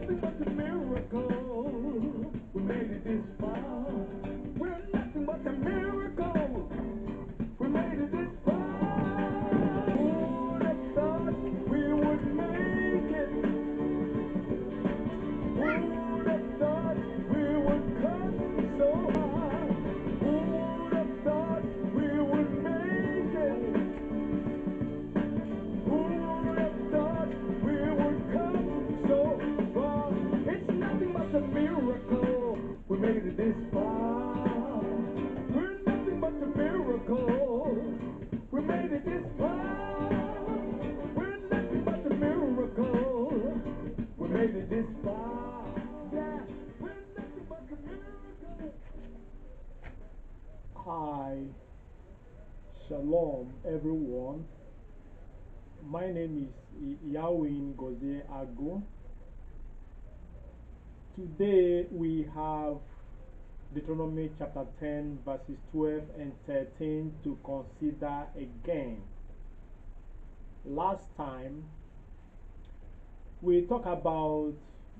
nothing but a miracle. We made it this far. We're nothing but a miracle. We made it this far. Who would have thought we would make it? Who would have thought we would come so far? Who would have thought we would make it? Who would have thought we would come so far? It's nothing but a miracle. We made it this far. We're nothing but a miracle. We made it this far. We're nothing but a miracle. We made it this far. Yeah, we're nothing but a miracle. Hi, shalom everyone. My name is Yawin Goze Ago. Today we have Deuteronomy chapter 10 verses 12 and 13 to consider again. Last time we talked about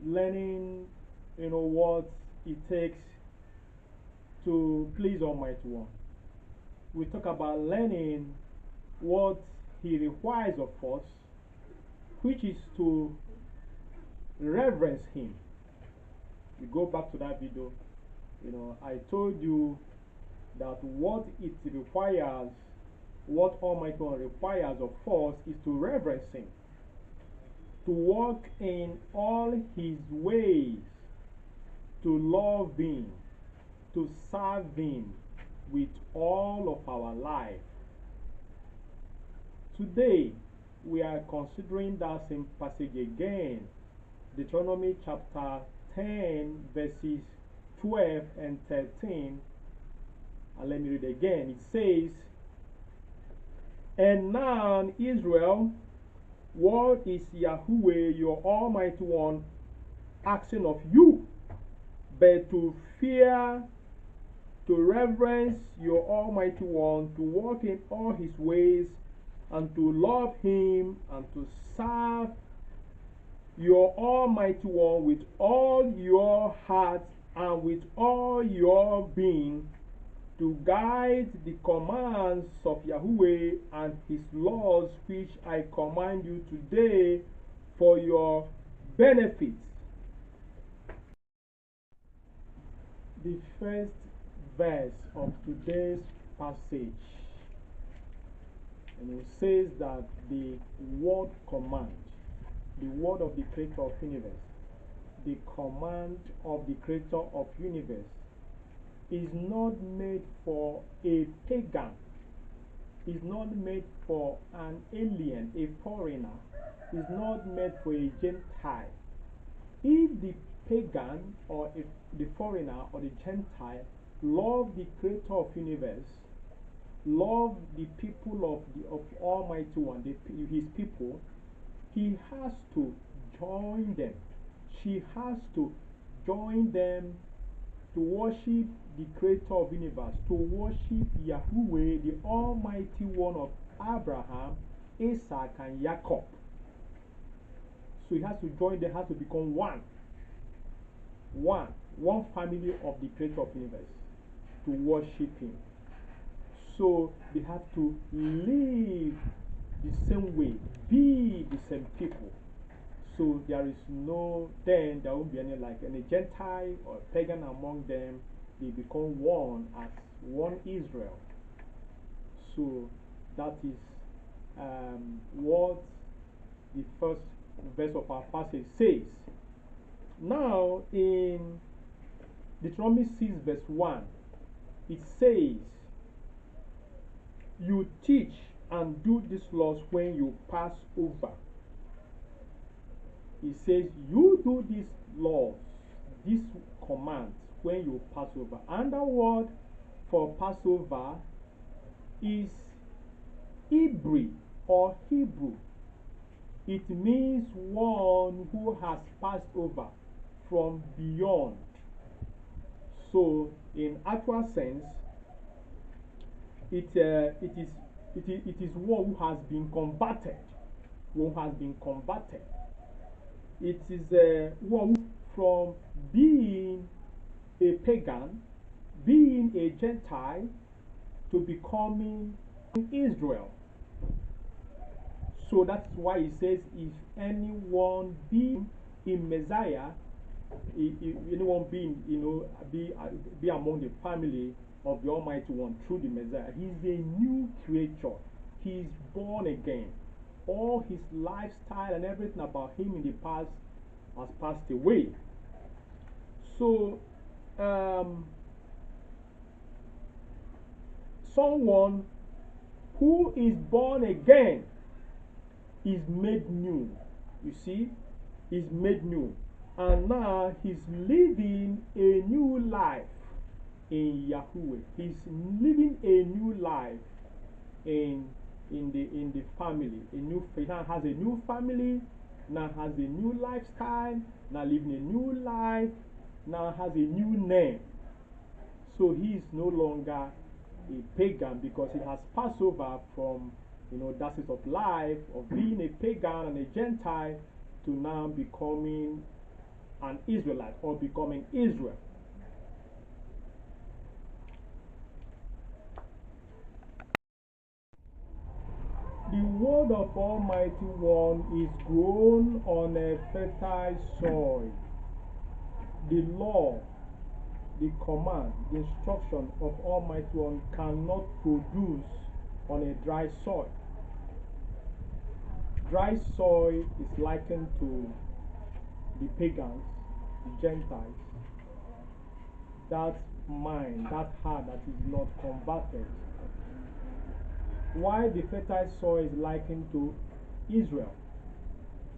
learning what it takes to please Almighty One. We talk about learning what He requires of us, which is to reverence Him. We go back to that video. I told you that what it requires, what Almighty One requires of us, is to reverence Him, to walk in all His ways, to love Him, to serve Him with all of our life. Today, we are considering that same passage again, Deuteronomy chapter 10, verses 12 and 13. And let me read again. It says, "And now, Israel, what is Yahweh your Almighty One asking of you, but to fear, to reverence your Almighty One, to walk in all His ways, and to love Him, and to serve your Almighty One with all your heart and with all your being, to guide the commands of Yahweh and His laws, which I command you today for your benefit." The first verse of today's passage, and it says that the word command, the word of the creator of universe, the command of the creator of universe, is not made for a pagan, is not made for an alien, a foreigner, is not made for a Gentile. If the pagan or if the foreigner or the Gentile love the creator of universe, love the people of Almighty One, His people, he has to join them. She has to join them to worship the creator of universe, to worship Yahweh, the Almighty One of Abraham, Isaac, and Jacob. So he has to join them, has to become one family of the creator of universe, to worship him. So they have to live the same way, be the same people. So there won't be any Gentile or pagan among them. They become one as one Israel. So that is what the first verse of our passage says. Now in Deuteronomy 6 verse 1, it says, "You teach and do these laws when you pass over." It says, you do these laws, these commands when you pass over. And the word for Passover is Hebrew or Hebrew. It means one who has passed over from beyond. So, in actual sense, it is one who has been converted. One has been converted. It is a one from being a pagan, being a Gentile, to becoming Israel. So that's why he says, if anyone be in Messiah, if anyone being, be among the family of the Almighty One through the Messiah, he's a new creature. He's born again. All his lifestyle and everything about him in the past has passed away. So, someone who is born again is made new. You see, is made new. And now he's living a new life in Yahweh. He's living a new life in the family. He now has a new family, now has a new lifestyle, now living a new life, now has a new name. So he is no longer a pagan because he has passed over from that state of life of being a pagan and a Gentile to now becoming an Israelite or becoming Israel. The word of Almighty One is grown on a fertile soil. The law, the command, the instruction of Almighty One cannot produce on a dry soil. Dry soil is likened to the pagans, the Gentiles, that mind, that heart that is not converted. Why the fertile soil is likened to Israel?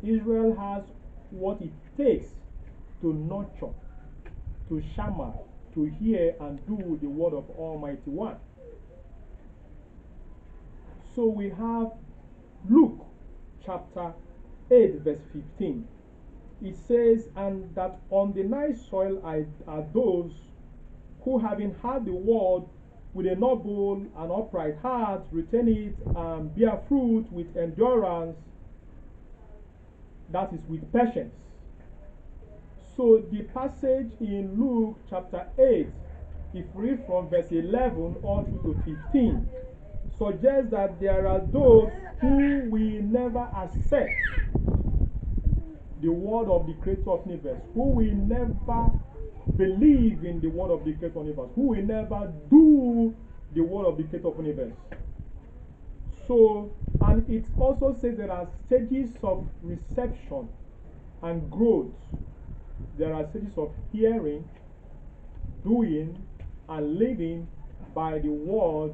Israel has what it takes to nurture, to shammer, to hear and do the word of Almighty One. So we have Luke chapter 8 verse 15. It says, and that on the nice soil are those who, having heard the word with a noble and upright heart, retain it and bear fruit with endurance, that is, with patience. So the passage in Luke chapter 8, if we read from verse 11 all through to 15, suggests that there are those who will never accept the word of the Creator of the universe, who will never believe in the word of the Creator of the universe, who will never do the word of the Creator of the universe. So, and it also says there are stages of reception and growth. There are stages of hearing, doing, and living by the word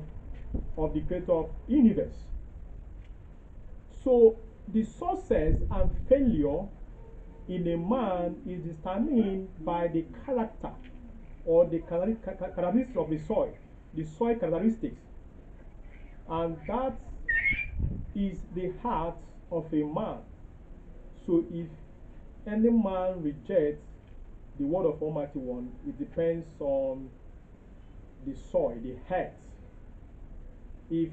of the Creator of the universe. So, the success and failure in a man is determined by the character or the characteristics of the soil characteristics. And that is the heart of a man. So if any man rejects the word of Almighty One, it depends on the soil, the heart. If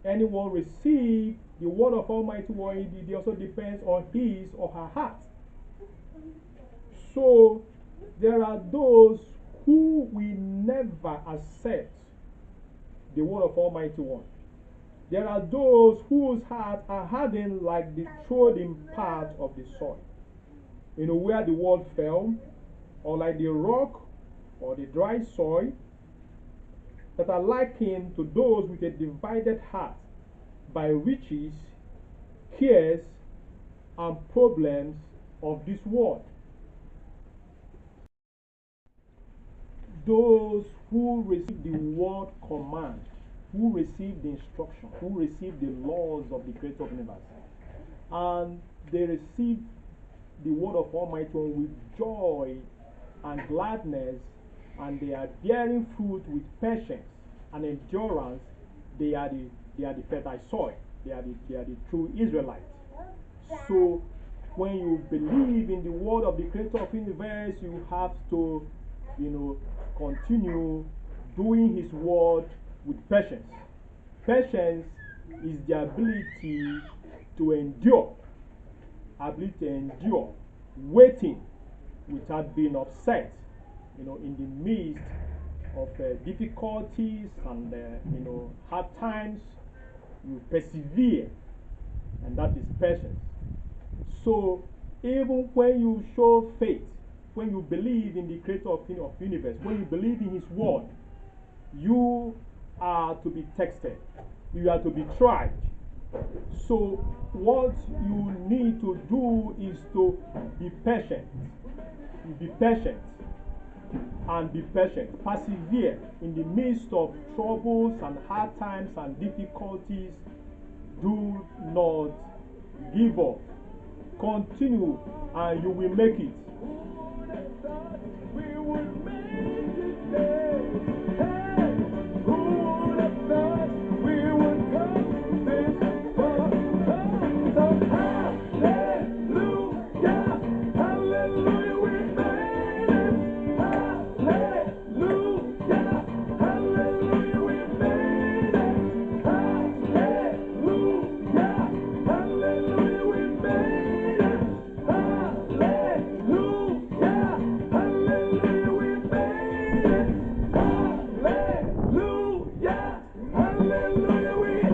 anyone receives the word of Almighty One, it also depends on his or her heart. So there are those who will never accept the word of Almighty One. There are those whose hearts are hardened like the trodden part of the soil. Where the word fell, or like the rock or the dry soil, that are likened to those with a divided heart by riches, cares, and problems of this world. Those who receive the word command, who receive the instruction, who receive the laws of the Creator of the universe, and they receive the word of Almighty One with joy and gladness, and they are bearing fruit with patience and endurance, they are the fertile soil. They are the true Israelites. So when you believe in the word of the Creator of the universe, you have to, continue doing his word with patience. Patience is the ability to endure. Ability to endure. waiting without being upset, in the midst of difficulties and hard times, you persevere, and that is patience. So even when you show faith, when you believe in the creator of universe, when you believe in his word, you are to be tested, you are to be tried. So what you need to do is to be patient. Be patient and be patient. Persevere in the midst of troubles and hard times and difficulties. Do not give up. Continue and you will make it. We would make it there. Hey, who would have thought we would come this far? So hallelujah, hallelujah, we made it. Hallelujah, hallelujah, we made it. Hallelujah, hallelujah, we made it. Hallelujah, hallelujah, we made it. Hallelujah, hallelujah, we're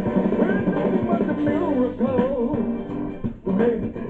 nothing but the miracle. We made it.